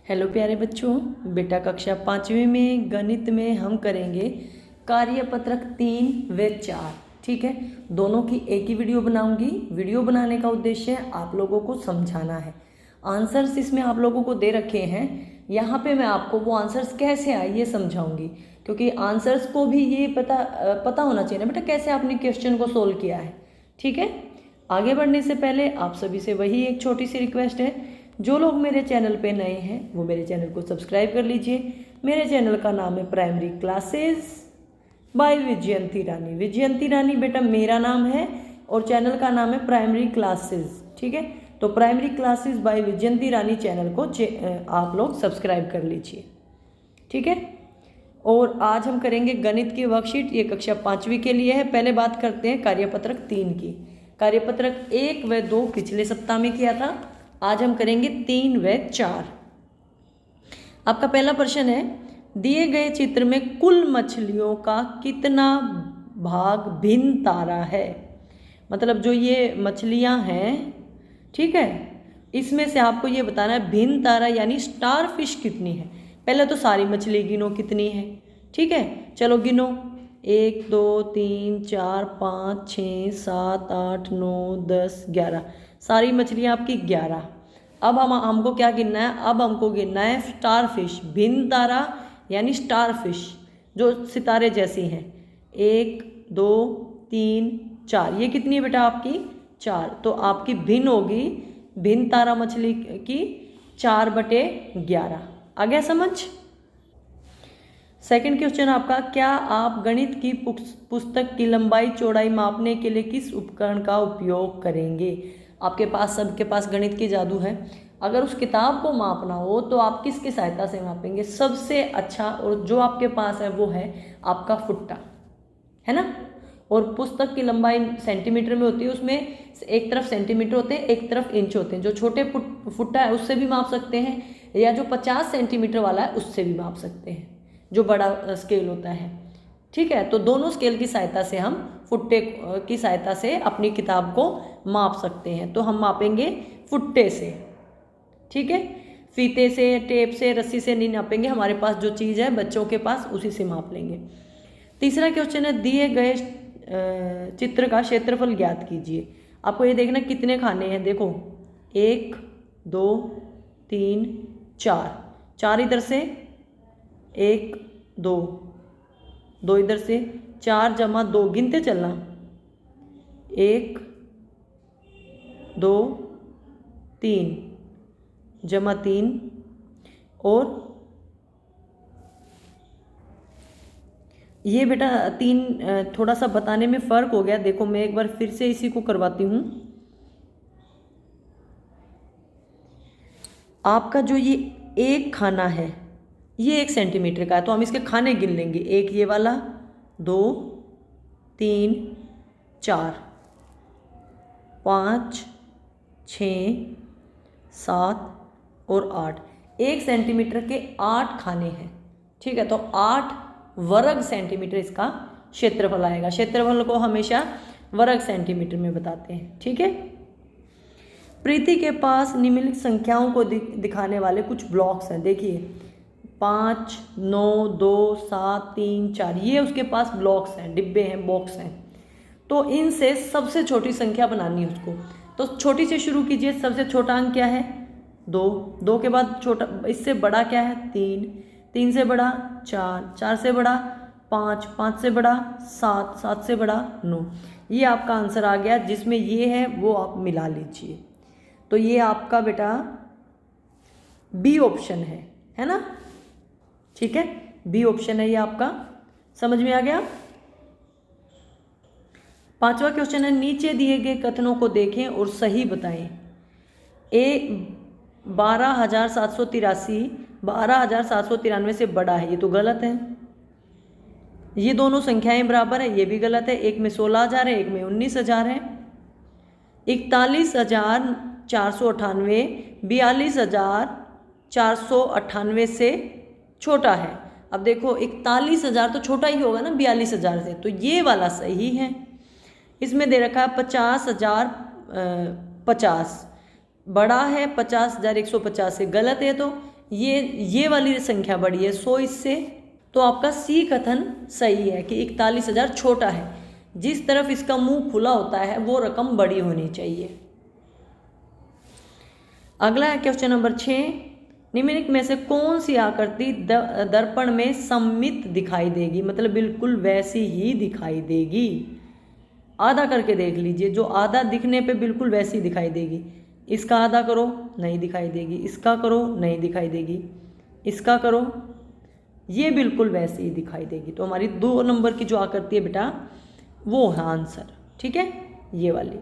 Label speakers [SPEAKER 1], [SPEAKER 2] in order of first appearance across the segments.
[SPEAKER 1] Hello प्यारे बच्चों, बेटा कक्षा 5वीं में गणित में हम करेंगे कार्यपत्रक 3 व 4। ठीक है, दोनों की एक ही वीडियो बनाऊंगी। वीडियो बनाने का उद्देश्य आप लोगों को समझाना है। आंसर्स इसमें आप लोगों को दे रखे हैं, यहाँ पे मैं आपको वो आंसर्स कैसे आए ये समझाऊंगी, क्योंकि आंसर्स को भी ये पता होना चाहिए ना बेटा कैसे आपने क्वेश्चन को सोल्व किया है। ठीक है, आगे बढ़ने से पहले आप सभी से वही एक छोटी सी रिक्वेस्ट है, जो लोग मेरे चैनल पे नए हैं वो मेरे चैनल को सब्सक्राइब कर लीजिए। मेरे चैनल का नाम है प्राइमरी क्लासेस बाय विजयंती रानी। विजयंती रानी बेटा मेरा नाम है और चैनल का नाम है प्राइमरी क्लासेस। ठीक है, तो primary classes by Vijayanti Rani channel को आप लोग सब्सक्राइब कर लीजिए। ठीक है, और आज हम करेंगे गणित की वर्कशीट, ये कक्षा 5वीं के लिए है। पहले बात करते हैं कार्यपत्रक 3 की। कार्यपत्रक 1 व 2 पिछले सप्ताह में किया था, आज हम करेंगे 3 व 4। आपका पहला प्रश्न है, दिए गए चित्र में कुल मछलियों का कितना भाग भिन्न तारा है। मतलब जो ये मछलियां हैं, ठीक है, इसमें से आपको ये बताना है भिन्न तारा यानी स्टार फिश कितनी है। पहले तो सारी मछली गिनो कितनी है। ठीक है, चलो गिनो। 1 2 3 4 5 6 7 8 9 10 11। सारी मछलियाँ आपकी 11। अब हमको क्या गिनना है? अब हमको गिनना है स्टार फिश, भिन्न तारा यानी स्टार फिश जो सितारे जैसी हैं। 1 2 3 4, ये कितनी है बेटा आपकी? 4। तो आपकी भिन्न होगी, भिन्न तारा मछली की 4/11। आ गया समझ? सेकंड क्वेश्चन आपका, क्या आप गणित की पुस्तक की लंबाई चौड़ाई मापने के लिए किस उपकरण का उपयोग करेंगे? आपके पास, सबके पास गणित की जादू है। अगर उस किताब को मापना हो तो आप किसकी सहायता से मापेंगे? सबसे अच्छा और जो आपके पास है वो है आपका फुट्टा, है ना। और पुस्तक की लंबाई सेंटीमीटर में होती है, उसमें एक तरफ सेंटीमीटर होते हैं, एक तरफ इंच होते हैं। जो छोटे फुट्टा है उससे भी माप सकते हैं, या जो 50 सेंटीमीटर वाला है उससे भी माप सकते हैं, जो बड़ा स्केल होता है। ठीक है, तो दोनों स्केल की सहायता से हम फुट्टे की सहायता से अपनी किताब को माप सकते हैं। तो हम मापेंगे फुट्टे से। ठीक है, फीते से, टेप से, रस्सी से नहीं नापेंगे। हमारे पास जो चीज़ है बच्चों के पास उसी से माप लेंगे। तीसरा क्वेश्चन है, दिए गए चित्र का क्षेत्रफल ज्ञात कीजिए। आपको ये देखना कितने खाने हैं। देखो 1 2 3 4, 4 इधर से, 1 2 2 इधर से, 4 जमा 2 गिनते चलना। 1 2 3 जमा 3 और ये बेटा 3 थोड़ा सा बताने में फ़र्क हो गया। देखो मैं एक बार फिर से इसी को करवाती हूँ। आपका जो ये एक खाना है ये 1 सेंटीमीटर का है, तो हम इसके खाने गिन लेंगे। 1 ये वाला, 2 3 4 5 6 7 और 8। 1 सेंटीमीटर के 8 खाने हैं। ठीक है, तो 8 वर्ग सेंटीमीटर इसका क्षेत्रफल आएगा। क्षेत्रफल को हमेशा वर्ग सेंटीमीटर में बताते हैं। ठीक है, प्रीति के पास निम्नलिखित संख्याओं को दिखाने वाले कुछ ब्लॉक्स हैं। देखिए 5 9 2 7 3 4, ये उसके पास ब्लॉक्स हैं, डिब्बे हैं, बॉक्स हैं। तो इनसे सबसे छोटी संख्या बनानी है उसको। तो छोटी से शुरू कीजिए। सबसे छोटा अंक क्या है? 2। 2 के बाद छोटा, इससे बड़ा क्या है? 3। 3 से बड़ा 4। 4 से बड़ा 5। 5 से बड़ा 7। 7 से बड़ा 9। ये आपका आंसर आ गया। जिसमें ये है वो आप मिला लीजिए। तो ये आपका बेटा बी ऑप्शन है ना। ठीक है, बी ऑप्शन है ये आपका। समझ में आ गया? पांचवा क्वेश्चन है, नीचे दिए गए कथनों को देखें और सही बताएं। 12,783 12,793 से बड़ा है, ये तो गलत है। ये दोनों संख्याएं बराबर है, ये भी गलत है। एक में 16,000 है, एक में 19,000 है। 41,498 42,498 से छोटा है। अब देखो 41,000 तो छोटा ही होगा ना 42,000 से, तो ये वाला सही है। इसमें दे रखा है 50,050, बड़ा है 50,150 से, गलत है। तो ये वाली संख्या बड़ी है 100 इससे, तो आपका सी कथन सही है कि 41,000 छोटा है। जिस तरफ इसका मुंह खुला होता है वो रकम बड़ी होनी चाहिए। अगला है क्वेश्चन नंबर 6, निम्नलिखित में से कौन सी आकृति दर्पण में सममित दिखाई देगी, मतलब बिल्कुल वैसी ही दिखाई देगी। आधा करके देख लीजिए, जो आधा दिखने पे बिल्कुल वैसी दिखाई देगी। इसका आधा करो, नहीं दिखाई देगी। इसका करो, नहीं दिखाई देगी। इसका करो, ये बिल्कुल वैसी ही दिखाई देगी। तो हमारी 2 नंबर की जो आकृति है बेटा वो है आंसर, ठीक है, ये वाली।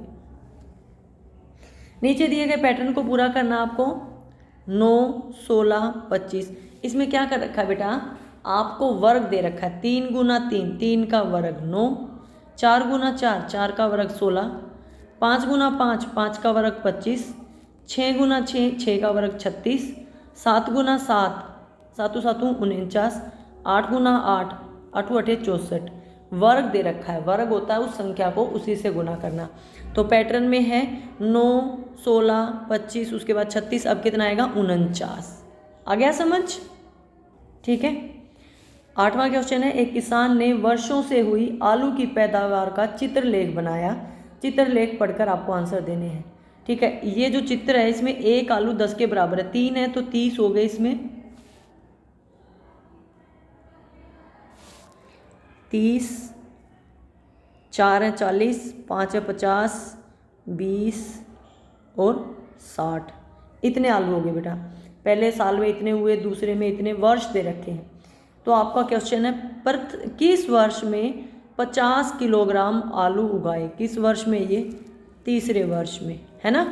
[SPEAKER 1] नीचे दिए गए पैटर्न को पूरा करना आपको। 9, 16, 25। इसमें क्या कर रखा है बेटा, आपको वर्ग दे रखा है 3 गुना 3, 3 का वर्ग 9, 4 गुना 4, 4 का वर्ग 16, 5 गुना 5, 5 का वर्ग 25, 6 गुना 6, 6 का वर्ग 36, 7 गुना 7, 7 7 49, 8 गुना 8, 8 8 64। वर्ग दे रखा है, वर्ग होता है उस संख्या को उसी से गुना करना। तो पैटर्न में है 9, 16, 25, उसके बाद 36, अब कितना आएगा 49। आ गया समझ, ठीक है। 8वां क्वेश्चन है, एक किसान ने वर्षों से हुई आलू की पैदावार का चित्रलेख बनाया। चित्रलेख पढ़कर आपको आंसर देने हैं, ठीक है। ये जो चित्र है इसमें एक आलू 10 के बराबर है, 3 है तो 30 हो गए। इसमें 30, 4 है 40, 5 है 50, 20 और 60। इतने आलू हो गए बेटा। पहले साल में इतने हुए, दूसरे में इतने, वर्ष दे रखे हैं। तो आपका क्वेश्चन है, पर किस वर्ष में 50 किलोग्राम आलू उगाए। किस वर्ष में, ये तीसरे वर्ष में है ना।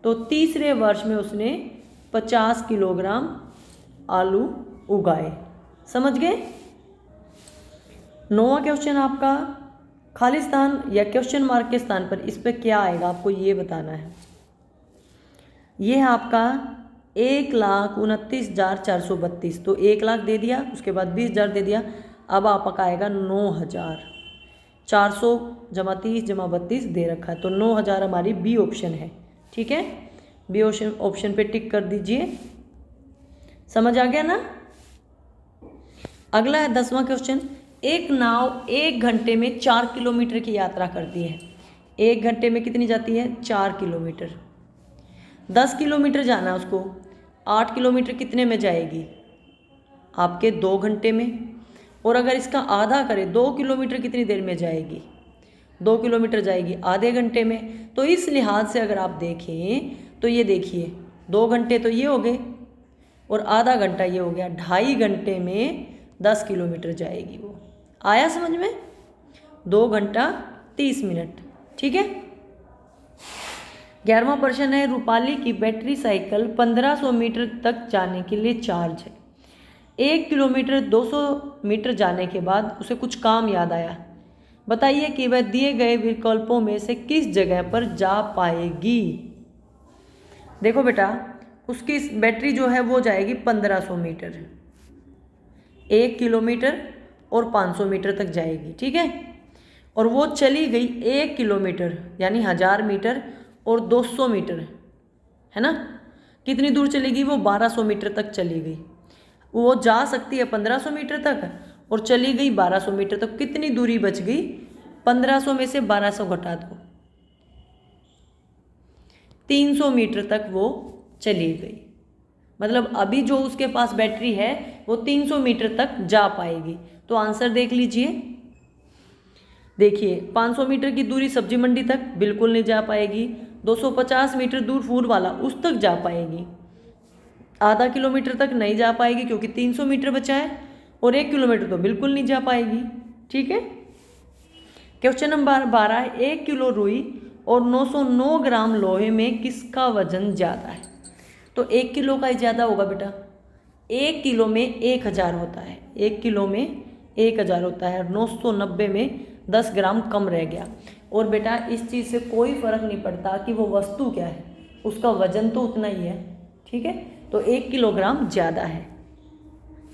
[SPEAKER 1] तो तीसरे वर्ष में उसने 50 किलोग्राम आलू उगाए। समझ गए। 9वां क्वेश्चन आपका, खाली स्थान या क्वेश्चन मार्क के स्थान पर इस पर क्या आएगा आपको ये बताना है। ये है आपका 1,29,432। तो 1 लाख दे दिया, उसके बाद 20,000 दे दिया, अब आपका आएगा 9,000। 400 जमा 30 जमा 32 दे रखा है, तो 9,000 हमारी बी ऑप्शन है, ठीक है। बी ऑप्शन पे टिक कर दीजिए। समझ आ गया ना। अगला है 10वां क्वेश्चन, एक नाव 1 घंटे में 4 किलोमीटर की यात्रा करती है। 1 घंटे में कितनी जाती है, 4 किलोमीटर। 10 किलोमीटर जाना उसको, 8 किलोमीटर कितने में जाएगी, आपके 2 घंटे में। और अगर इसका आधा करें, 2 किलोमीटर कितनी देर में जाएगी, 2 किलोमीटर जाएगी आधे घंटे में। तो इस लिहाज से अगर आप देखें तो ये देखिए 2 घंटे तो ये हो गए और आधा घंटा ये हो गया, 2.5 घंटे में 10 किलोमीटर जाएगी वो। आया समझ में। 2 घंटा 30 मिनट, ठीक है। 11वां प्रश्न है, रूपाली की बैटरी साइकिल 1500 मीटर तक जाने के लिए चार्ज है। 1 किलोमीटर 200 मीटर जाने के बाद उसे कुछ काम याद आया। बताइए कि वह दिए गए विकल्पों में से किस जगह पर जा पाएगी। देखो बेटा, उसकी बैटरी जो है वो जाएगी 1500 मीटर, 1 किलोमीटर और 500 मीटर तक जाएगी, ठीक है। और वो चली गई 1 किलोमीटर यानी 1000 मीटर और 200 मीटर, है ना। कितनी दूर चलेगी वो, 1200 मीटर तक चली गई। वो जा सकती है 1500 मीटर तक और चली गई 1200 मीटर तक। कितनी दूरी बच गई, 1500 में से 1200 घटा दो, 300 मीटर तक वो चली गई। मतलब अभी जो उसके पास बैटरी है वो 300 मीटर तक जा पाएगी। तो आंसर देख लीजिए। देखिए 500 मीटर की दूरी सब्जी मंडी तक बिल्कुल नहीं जा पाएगी, 250 मीटर दूर फूल वाला उस तक जा पाएगी, आधा किलोमीटर तक नहीं जा पाएगी क्योंकि 300 मीटर बचा है, और 1 किलोमीटर तो बिल्कुल नहीं जा पाएगी, ठीक है। क्वेश्चन नंबर 12, 1 किलो रुई और 909 ग्राम लोहे में किसका वजन ज़्यादा है। तो 1 किलो का ही ज़्यादा होगा बेटा। 1 किलो में 1000 होता है, 1 किलो में 1000 होता है, 990 में 10 ग्राम कम रह गया। और बेटा इस चीज़ से कोई फ़र्क नहीं पड़ता कि वो वस्तु क्या है, उसका वजन तो उतना ही है, ठीक है। तो 1 किलोग्राम ज़्यादा है,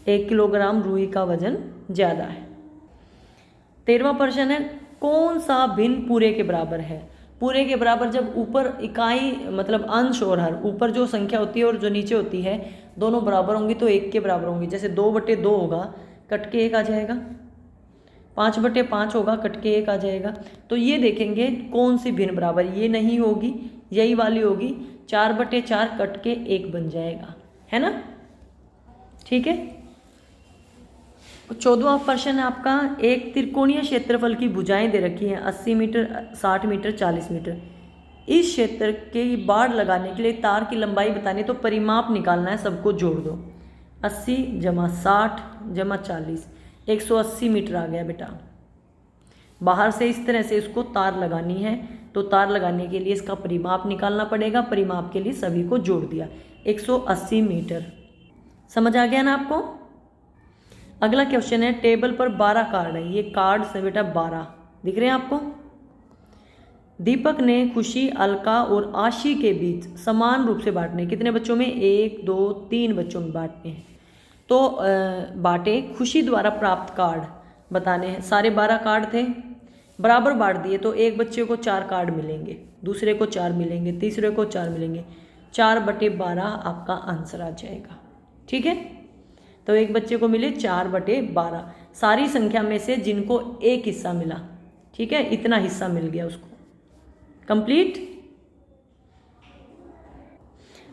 [SPEAKER 1] 1 किलोग्राम रुई का वजन ज़्यादा है। 13वां प्रश्न है, कौन सा भिन्न पूरे के बराबर है। पूरे के बराबर जब ऊपर इकाई मतलब अंश और हर, ऊपर जो संख्या होती है और जो नीचे होती है दोनों बराबर होंगी तो 1 के बराबर होंगी। जैसे 2/2 होगा, कट के 1 आ जाएगा। 5/5 होगा, कट के 1 आ जाएगा। तो ये देखेंगे कौन सी भिन्न बराबर, ये नहीं होगी, यही वाली होगी। 4/4 कट के 1 बन जाएगा, है ना। ठीक है। 14वां प्रश्न है आपका, एक त्रिकोणीय क्षेत्रफल की भुजाएं दे रखी हैं 80 मीटर, 60 मीटर, 40 मीटर। इस क्षेत्र के बाड़ लगाने के लिए तार की लंबाई बतानी, तो परिमाप निकालना है, सबको जोड़ दो। 80 + 60 + 40, 180 मीटर आ गया बेटा। बाहर से इस तरह से इसको तार लगानी है, तो तार लगाने के लिए इसका परिमाप निकालना पड़ेगा। परिमाप के लिए सभी को जोड़ दिया, 180 मीटर। समझ आ गया ना आपको। अगला क्वेश्चन है, टेबल पर 12 कार्ड है। ये कार्ड से बेटा 12 दिख रहे हैं आपको। दीपक ने खुशी, अलका और आशी के बीच समान रूप से बांटने, कितने बच्चों में, 1 2 3 बच्चों में बांटने हैं। तो बांटे। खुशी द्वारा प्राप्त कार्ड बताने हैं। सारे 12 कार्ड थे, बराबर बांट दिए, तो एक बच्चे को 4 कार्ड मिलेंगे, दूसरे को 4 मिलेंगे, तीसरे को 4 मिलेंगे। 4/12 आपका आंसर आ जाएगा। ठीक है। तो एक बच्चे को मिले 4/12, सारी संख्या में से जिनको एक हिस्सा मिला, ठीक है, इतना हिस्सा मिल गया उसको। कंप्लीट।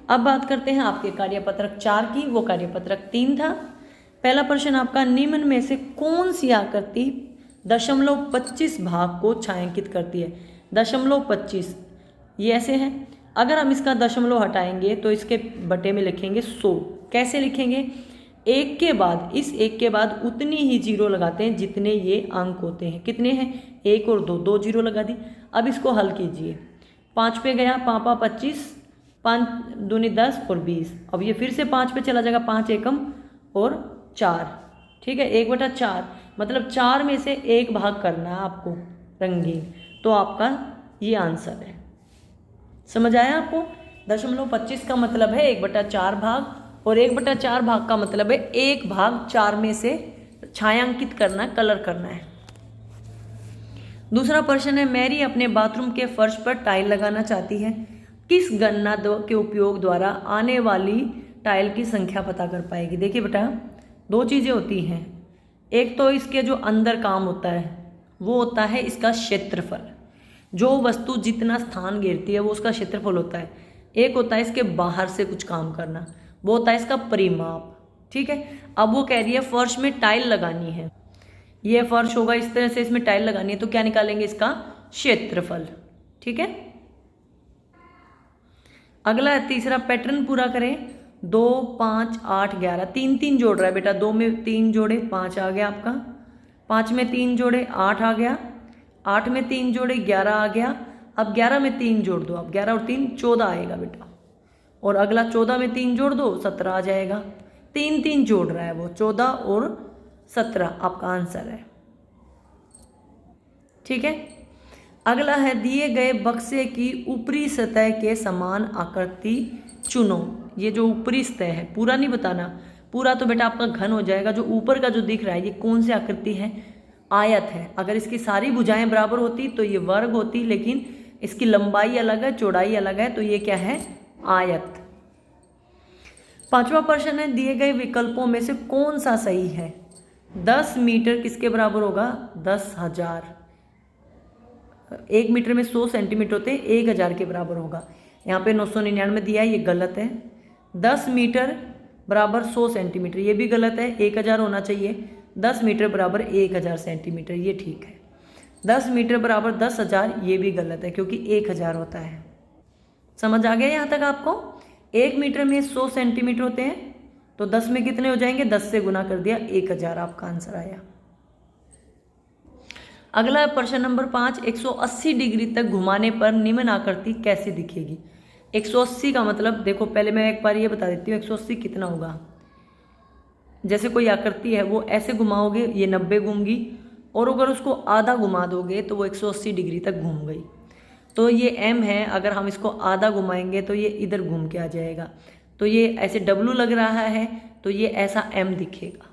[SPEAKER 1] अब बात करते हैं आपके कार्यपत्रक 4 की। वो कार्यपत्रक 3 था। पहला प्रश्न आपका, निम्न में से कौन सी आकृति 0.25 भाग को छायांकित करती है। 0.25 ये ऐसे है। अगर हम इसका दशमलव हटाएंगे तो इसके बटे में लिखेंगे 100। कैसे लिखेंगे, एक के बाद, इस एक के बाद उतनी ही जीरो लगाते हैं जितने ये अंक होते हैं। कितने हैं, 1 और 2, 2 जीरो लगा दी। अब इसको हल कीजिए। 5 पे गया, 5 25, 5 दूनी 10 और 20। अब ये फिर से 5 पे चला जाएगा, 5 एकम और 4, ठीक है, 1/4, मतलब 4 में से 1 भाग करना है आपको रंगीन, तो आपका ये आंसर है। समझ आया आपको। 0.25 का मतलब है 1/4 भाग, और 1/4 भाग का मतलब है 1 भाग 4 में से छायांकित करना, कलर करना है। दूसरा प्रश्न है, मैरी अपने बाथरूम के फर्श पर टाइल लगाना चाहती है। किस गणना के उपयोग द्वारा आने वाली टाइल की संख्या पता कर पाएगी। देखिए बेटा, 2 चीज़ें होती हैं। एक तो इसके जो अंदर काम होता है वो होता है इसका क्षेत्रफल, जो वस्तु जितना स्थान घेरती है वो उसका क्षेत्रफल होता है। एक होता है इसके बाहर से कुछ काम करना, वो होता है इसका परिमाप। ठीक है। अब वो कह रही है फर्श में टाइल लगानी है, ये फर्श होगा, इस तरह से इसमें टाइल लगानी है, तो क्या निकालेंगे, इसका क्षेत्रफल। ठीक है। अगला तीसरा पैटर्न पूरा करें। 2 5 8 11, 3 3 जोड़ रहा है बेटा। 2 में 3 जोड़े 5 आ गया आपका, 5 में 3 जोड़े 8 आ गया, 8 में 3 जोड़े 11 आ गया। अब 11 में 3 जोड़ दो, अब 11 और 3 14 आएगा बेटा, और अगला 14 में 3 जोड़ दो 17 आ जाएगा। 3 3 जोड़ रहा है वो, 14 और 17 आपका आंसर है। ठीक है। अगला है, दिए गए बक्से की ऊपरी सतह के समान आकृति चुनो। ये जो ऊपरी सतह है, पूरा नहीं बताना, पूरा तो बेटा आपका घन हो जाएगा। जो ऊपर का जो दिख रहा है ये कौन सी आकृति है, आयत है। अगर इसकी सारी भुजाएं बराबर होती तो ये वर्ग होती, लेकिन इसकी लंबाई अलग है, चौड़ाई अलग है, तो ये क्या है, आयत। 5वां प्रश्न है, दिए गए विकल्पों में से कौन सा सही है। 10 मीटर किसके बराबर होगा, 10,000। 1 मीटर में 100 सेंटीमीटर होते हैं, 1000 के बराबर होगा। यहाँ पे 999 दिया है, ये गलत है। 10 मीटर बराबर 100 सेंटीमीटर, ये भी गलत है, 1000 होना चाहिए। 10 मीटर बराबर 1000 सेंटीमीटर, ये ठीक है। 10 मीटर बराबर 10,000, ये भी गलत है, क्योंकि 1000 होता है। समझ आ गया यहाँ तक आपको। 1 मीटर में 100 सेंटीमीटर होते हैं, तो 10 में कितने हो जाएंगे, 10 से गुना कर दिया, 1000 आपका आंसर आया। अगला प्रश्न नंबर 5, 180 डिग्री तक घुमाने पर निम्न आकृति कैसे दिखेगी। 180 का मतलब देखो, पहले मैं एक बार ये बता देती हूँ 180 कितना होगा। जैसे कोई आकृति है वो ऐसे घुमाओगे, ये 90 घूमगी, और अगर उसको आधा घुमा दोगे तो वो 180 डिग्री तक घूम गई। तो ये m है, अगर हम इसको आधा घुमाएंगे तो ये इधर घूम के आ जाएगा। तो ये ऐसे W लग रहा है, तो ये ऐसा m दिखेगा।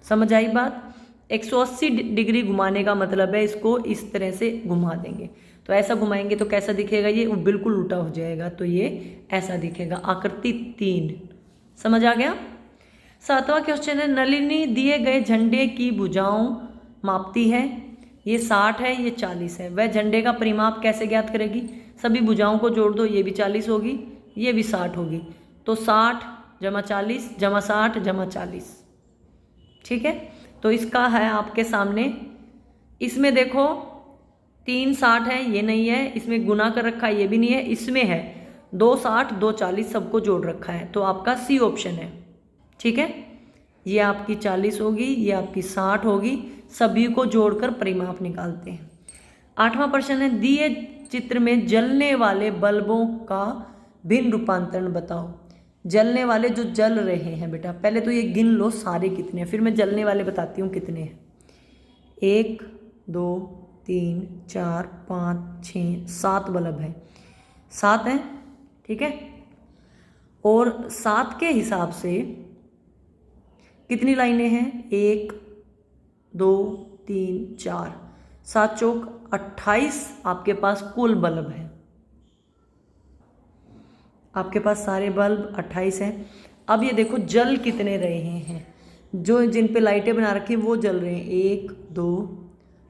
[SPEAKER 1] समझ आई बात। 180 डिग्री घुमाने का मतलब है इसको इस तरह से घुमा देंगे, तो ऐसा घुमाएंगे तो कैसा दिखेगा, ये बिल्कुल उल्टा हो जाएगा, तो ये ऐसा दिखेगा। आकृति 3 समझ आ गया। 7वां क्वेश्चन है, नलिनी दिए गए झंडे की भुजाओं मापती है। ये 60 है, ये 40 है। वह झंडे का परिमाप कैसे ज्ञात करेगी? सभी भुजाओं को जोड़ दो, ये भी 40 होगी, ये भी 60 होगी। तो 60 जमा 40 जमा 60 जमा 40, ठीक है। तो इसका है आपके सामने। इसमें देखो 3 60 है, ये नहीं है। इसमें गुना कर रखा है, ये भी नहीं है। इसमें है 2 60 2 40, सबको जोड़ रखा है। तो आपका सी ऑप्शन है, ठीक है। ये आपकी 40 होगी, ये आपकी 60 होगी। सभी को जोड़कर परिमाप निकालते हैं। 8वां प्रश्न है, दिए चित्र में जलने वाले बल्बों का भिन्न रूपांतरण बताओ। जलने वाले जो जल रहे हैं बेटा, पहले तो ये गिन लो सारे कितने हैं, फिर मैं जलने वाले बताती हूँ कितने हैं। 1 2 3 4 5 6 7 बल्ब है, 7 है, ठीक है। और 7 के हिसाब से कितनी लाइनें हैं? 1 2 3 4, 7 चौक 28 आपके पास कुल बल्ब है। आपके पास सारे बल्ब 28 हैं। अब ये देखो जल कितने रहे हैं, जो जिन पे लाइटें बना रखी हैं वो जल रहे हैं। 1 2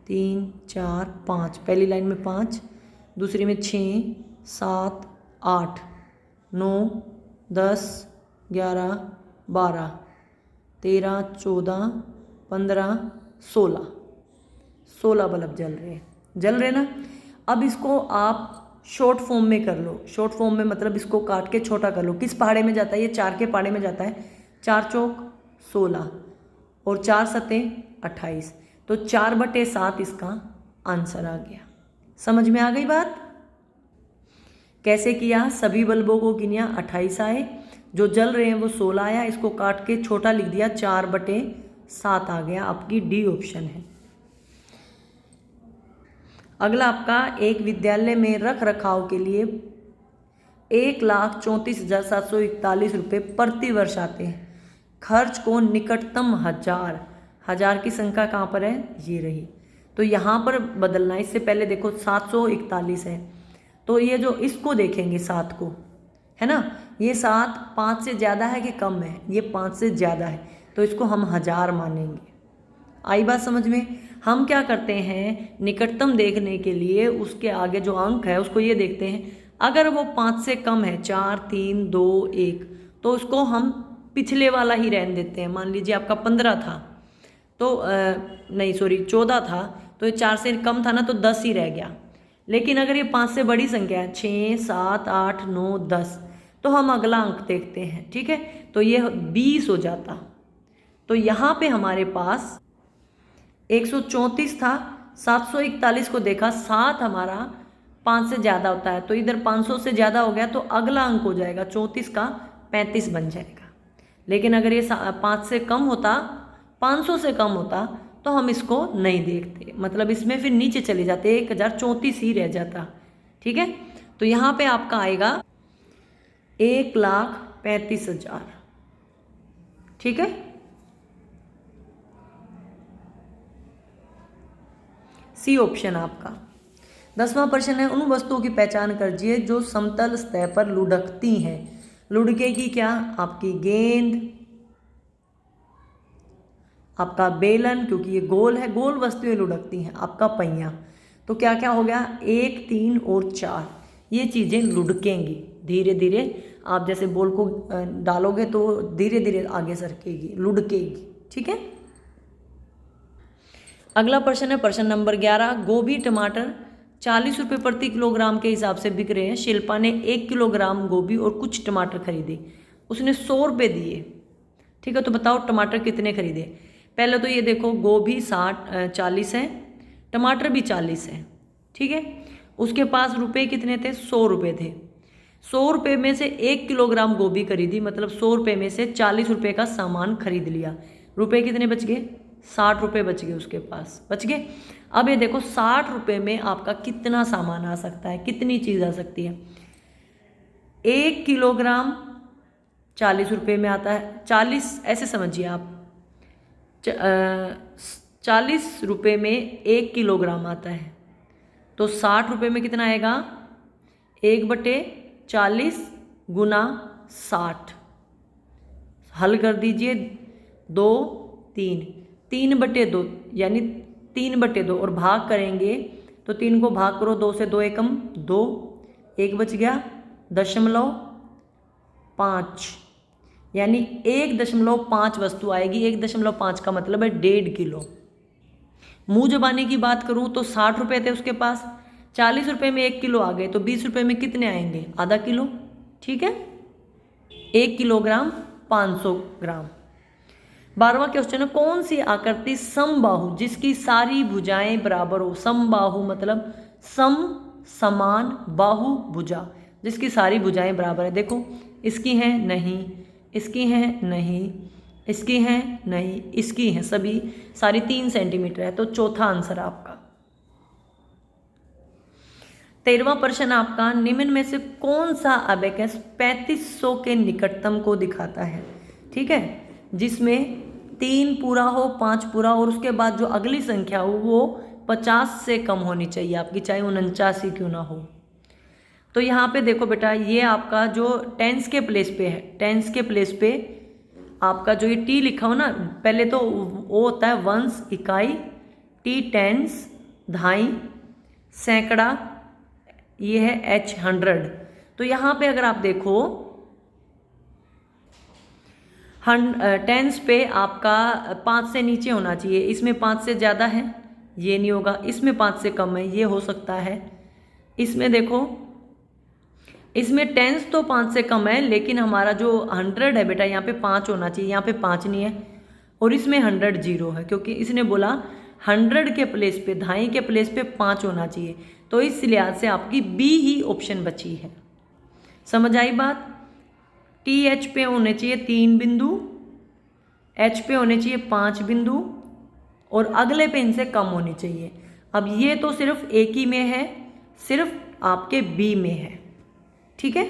[SPEAKER 1] 3 4 5, पहली लाइन में 5, दूसरी में 6 7 8 9 10 11 12 13 14 15 16 बल्ब जल रहे ना। अब इसको आप शॉर्ट फॉर्म में कर लो। शॉर्ट फॉर्म में मतलब इसको काट के छोटा कर लो। किस पहाड़े में जाता है? ये 4 के पहाड़े में जाता है। 4 चौक 16 और 4 सतें 28, तो 4/7 इसका आंसर आ गया। समझ में आ गई बात? कैसे किया? सभी बल्बों को गिनिया, 28 आए, जो जल रहे हैं वो 16 आया, इसको काट के छोटा लिख दिया, 4/7 आ गया। आपकी डी ऑप्शन है। अगला आपका, एक विद्यालय में रख रखाव के लिए 1,34,741 रुपये प्रति वर्ष आते हैं। खर्च को निकटतम हजार की संख्या कहाँ पर है? ये रही। तो यहाँ पर बदलना है। इससे पहले देखो 741 है, तो ये जो इसको देखेंगे 7 को, है ना, ये 7 5 से ज़्यादा है कि कम है? ये 5 से ज़्यादा है, तो इसको हम 1000 मानेंगे। आई बात समझ में? हम क्या करते हैं, निकटतम देखने के लिए उसके आगे जो अंक है उसको ये देखते हैं, अगर वो 5 से कम है, 4 3 2 1, तो उसको हम पिछले वाला ही रहने देते हैं। मान लीजिए आपका 15 था, तो नहीं सॉरी 14 था, तो ये 4 से कम था ना, तो 10 ही रह गया। लेकिन अगर ये 5 से बड़ी संख्या है, 6 7 8 9 10, तो हम अगला अंक देखते हैं, ठीक है। तो ये 20 हो जाता। तो यहाँ पे हमारे पास 134 था, 741 को देखा, 7 हमारा 5 से ज़्यादा होता है, तो इधर 500 से ज़्यादा हो गया, तो अगला अंक हो जाएगा 34 का 35 बन जाएगा। लेकिन अगर ये 5 से कम होता, 500 से कम होता, तो हम इसको नहीं देखते, मतलब इसमें फिर नीचे चले जाते, 1034 ही रह जाता, ठीक है। तो यहाँ पे आपका आएगा 1,35,000, ठीक है। सी ऑप्शन आपका। 10वां प्रश्न है, उन वस्तुओं की पहचान कीजिए जो समतल सतह पर लुढ़कती हैं। लुढ़केगी क्या? आपकी गेंद, आपका बेलन, क्योंकि ये गोल है, गोल वस्तुएं लुढ़कती हैं, आपका पहिया। तो क्या क्या हो गया? 1 3 और 4, ये चीज़ें लुढ़केंगी धीरे धीरे। आप जैसे बॉल को डालोगे तो धीरे धीरे आगे सरकेगी, लुढ़केगी, ठीक है। अगला प्रश्न है प्रश्न नंबर 11, गोभी टमाटर 40 रुपये प्रति किलोग्राम के हिसाब से बिक रहे हैं। शिल्पा ने 1 किलोग्राम गोभी और कुछ टमाटर खरीदे, उसने 100 रुपये दिए, ठीक है। तो बताओ टमाटर कितने खरीदे? पहले तो ये देखो, गोभी 40 है, टमाटर भी 40 है, ठीक है। उसके पास रुपए कितने थे? 100 रुपये थे। 100 रुपये में से 1 किलोग्राम गोभी खरीदी, मतलब 100 रुपये में से 40 रुपये का सामान खरीद लिया। रुपए कितने बच गए? 60 रुपये बच गए, उसके पास बच गए। अब ये देखो 60 रुपये में आपका कितना सामान आ सकता है, कितनी चीज़ आ सकती है? 1 किलोग्राम 40 रुपये में आता है, 40 ऐसे समझिए आप, 40 रुपये में 1 किलोग्राम आता है, तो 60 रुपये में कितना आएगा? 1/40 गुना 60, हल कर दीजिए, 2 3, 3/2 यानी 3/2 और भाग करेंगे तो 3 को भाग करो, 2 से 2 एकम 2, 1 बच गया, 0.5 यानी 1.5 वस्तु आएगी। 1.5 का मतलब है 1.5 किलो। मुँह जबानी की बात करूँ तो 60 रुपये थे उसके पास, 40 रुपये में 1 किलो आ गए तो 20 रुपये में कितने आएंगे? आधा किलो। ठीक है, 1 किलोग्राम 500 ग्राम। 12वां क्वेश्चन है, कौन सी आकृति समबाहु जिसकी सारी भुजाएं बराबर हो? समबाहु मतलब सम समान, बाहु भुजा, जिसकी सारी भुजाएं बराबर है। देखो इसकी हैं नहीं, इसकी हैं नहीं, इसकी हैं नहीं, इसकी हैं सभी, सारी 3 सेंटीमीटर है, तो चौथा आंसर आपका। 13वां प्रश्न आपका, निम्न में से कौन सा अबेकस 3500 के निकटतम को दिखाता है? ठीक है, जिसमें 3 पूरा हो, 5 पूरा हो और उसके बाद जो अगली संख्या हो वो 50 से कम होनी चाहिए आपकी, चाहे 49 क्यों ना हो। तो यहाँ पे देखो बेटा, ये आपका जो टेंस के प्लेस पे है, टेंस के प्लेस पे आपका जो ये टी लिखा हो ना, पहले तो वो होता है वंश इकाई, टी टेंस दहाई, सैकड़ा, ये है h 100। तो यहाँ पे अगर आप देखो टेंस पे आपका 5 से नीचे होना चाहिए, इसमें 5 से ज़्यादा है, ये नहीं होगा, इसमें 5 से कम है, ये हो सकता है। इसमें देखो, इसमें टेंस तो 5 से कम है, लेकिन हमारा जो 100 है बेटा यहाँ पे 5 होना चाहिए, यहाँ पे 5 नहीं है, और इसमें 100 0 है, क्योंकि इसने बोला 100 के प्लेस पे, दहाई के प्लेस पे 5 होना चाहिए, तो इस लिहाज से आपकी बी ही ऑप्शन बची है। समझ आई बात? टी एच पे होने चाहिए 3 बिंदु, एच पे होने चाहिए 5 बिंदु और अगले पे इनसे कम होनी चाहिए। अब ये तो सिर्फ एक ही में है, सिर्फ आपके बी में है। ठीक है,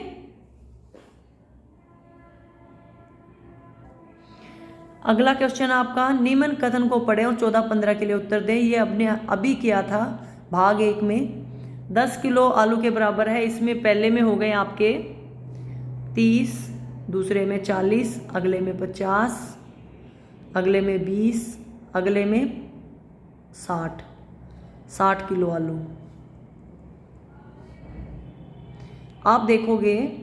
[SPEAKER 1] अगला क्वेश्चन आपका, निम्न कथन को पढ़े और 14-15 के लिए उत्तर दें। ये अपने अभी किया था भाग 1 में। 10 किलो आलू के बराबर है, इसमें पहले में हो गए आपके 30, दूसरे में 40, अगले में 50, अगले में 20, अगले में 60 किलो आलू। आप देखोगे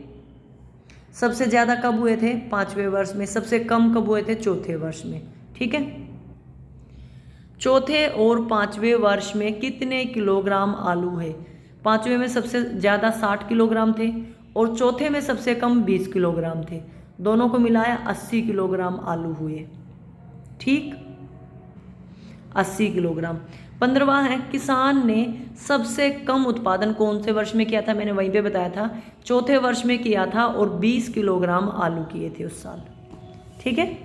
[SPEAKER 1] सबसे ज़्यादा कब हुए थे? 5वें वर्ष में। सबसे कम कब हुए थे? 4थे वर्ष में। ठीक है, 4थे और 5वें वर्ष में कितने किलोग्राम आलू है? 5वें में सबसे ज़्यादा 60 किलोग्राम थे और 4थे में सबसे कम 20 किलोग्राम थे। दोनों को मिलाया 80 किलोग्राम आलू हुए। ठीक, 80 किलोग्राम। 15वां है, किसान ने सबसे कम उत्पादन कौन से वर्ष में किया था? मैंने वहीं पे बताया था, 4थे वर्ष में किया था और 20 किलोग्राम आलू किए थे उस साल। ठीक है,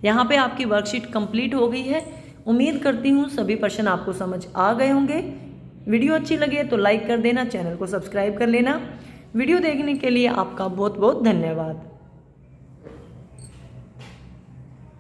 [SPEAKER 1] यहाँ पे आपकी वर्कशीट कंप्लीट हो गई है। उम्मीद करती हूँ सभी प्रश्न आपको समझ आ गए होंगे। वीडियो अच्छी लगे तो लाइक कर देना, चैनल को सब्सक्राइब कर लेना। वीडियो देखने के लिए आपका बहुत बहुत धन्यवाद।